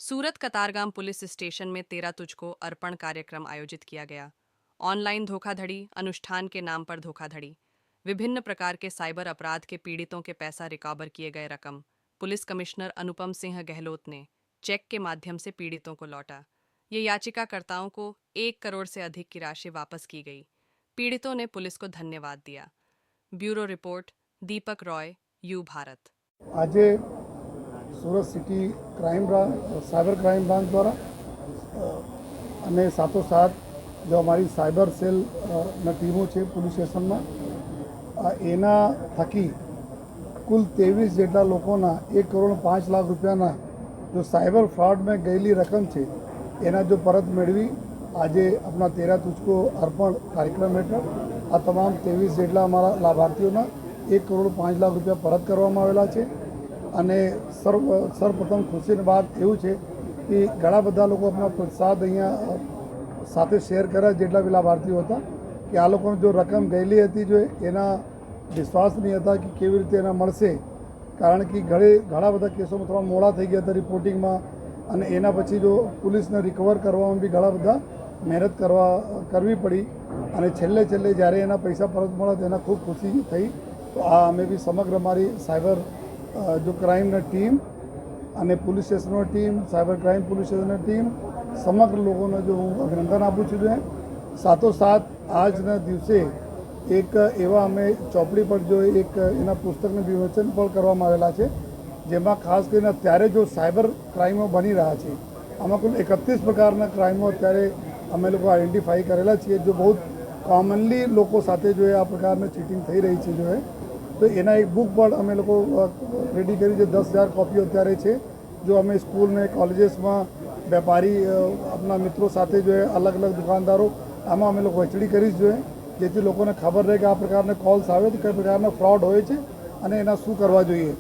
सूरत Katargam police station में तेरा तुझको अर्पण कार्यक्रम आयोजित किया गया। ऑनलाइन धोखाधड़ी, अनुष्ठान के नाम पर धोखाधड़ी, विभिन्न प्रकार के साइबर अपराध के पीड़ितों के पैसा रिकवर किए गए रकम पुलिस कमिश्नर अनुपम सिंह गहलोत ने चेक के माध्यम से पीड़ितों को लौटा। ये याचिकाकर्ताओं को 1 करोड़ से अधिक की राशि वापस की गई। पीड़ितों ने पुलिस को धन्यवाद दिया। Bureau report, Deepak Roy, you Bharat. आज सूरत सिटी साइबर क्राइम ब्रांच द्वारा અને સાથોસાથ જો અમારી સાયબર સેલના ટીમો છે પોલીસ સ્ટેશનમાં એના થકી કુલ 23 જેટલા લોકોના 1,05,00,000 રૂપિયાના જો સાયબર ફ્રોડમાં ગયેલી રકમ છે એના જો પરત મેળવી આજે આપણા તેરા તુજકો અર્પણ કાર્યક્રમ હેઠળ આ તમામ 23 જેટલા અમારા લાભાર્થીઓના 1,05,00,000 રૂપિયા પરત કરવામાં આવેલા છે। અને સર્વપ્રથમ ખુશીની વાત એવું છે કે ઘણા બધા લોકો આપણા પ્રસાદ અહીંયા સાથે શેર કર્યા જેટલા બી લાભાર્થીઓ હતા કે આ લોકોને જો રકમ ગયેલી હતી જો એના વિશ્વાસ નહીં હતા કે કેવી રીતે એના મળશે, કારણ કે ઘણા બધા કેસોમાં થોડા મોડા થઈ ગયા હતા રિપોર્ટિંગમાં અને એના પછી જો પોલીસને રિકવર કરવામાં બી ઘણા બધા મહેનત કરવી પડી અને છેલ્લે જ્યારે એના પૈસા પરત મળ્યા તો એના ખૂબ ખુશી થઈ। તો આ અમે બી સમગ્ર અમારી સાયબર जो क्राइमની ટીમ અને પોલીસ સ્ટેશનની ટીમ, સાયબર ક્રાઇમ પોલીસ સ્ટેશનની ટીમ, સમગ્ર લોકોને જો હું અભિનંદન આપું છું। સાથોસાથ આજના દિવસે એક એવા અમે ચોપડી પર જો એક એના પુસ્તકનું વિમોચન પણ કરવામાં આવેલા છે જેમાં ખાસ કરીને અત્યારે જો સાયબર ક્રાઇમો બની રહ્યા છે આમાં કુલ 31 પ્રકારના ક્રાઇમો અત્યારે અમે લોકો આઈડેન્ટિફાઈ કરેલા છીએ जो बहुत કોમનલી લોકો સાથે જો આ પ્રકારની ચીટિંગ થઈ રહી છે જો तो एना एक बुक पर अमे लोग रेडी करी जो 10,000 कॉपी अत्यारे छे जो अमे स्कूल में कॉलेजेस में व्यापारी अपना मित्रों साथे जो है अलग अलग दुकानदारों आमा अमे लोग वहेंचणी करी जो है जेथी लोकोने खबर रहे कि आ प्रकारना कॉल्स आवे तो कई प्रकारना फ्रॉड होय छे अने एना शुं करवा जोईए।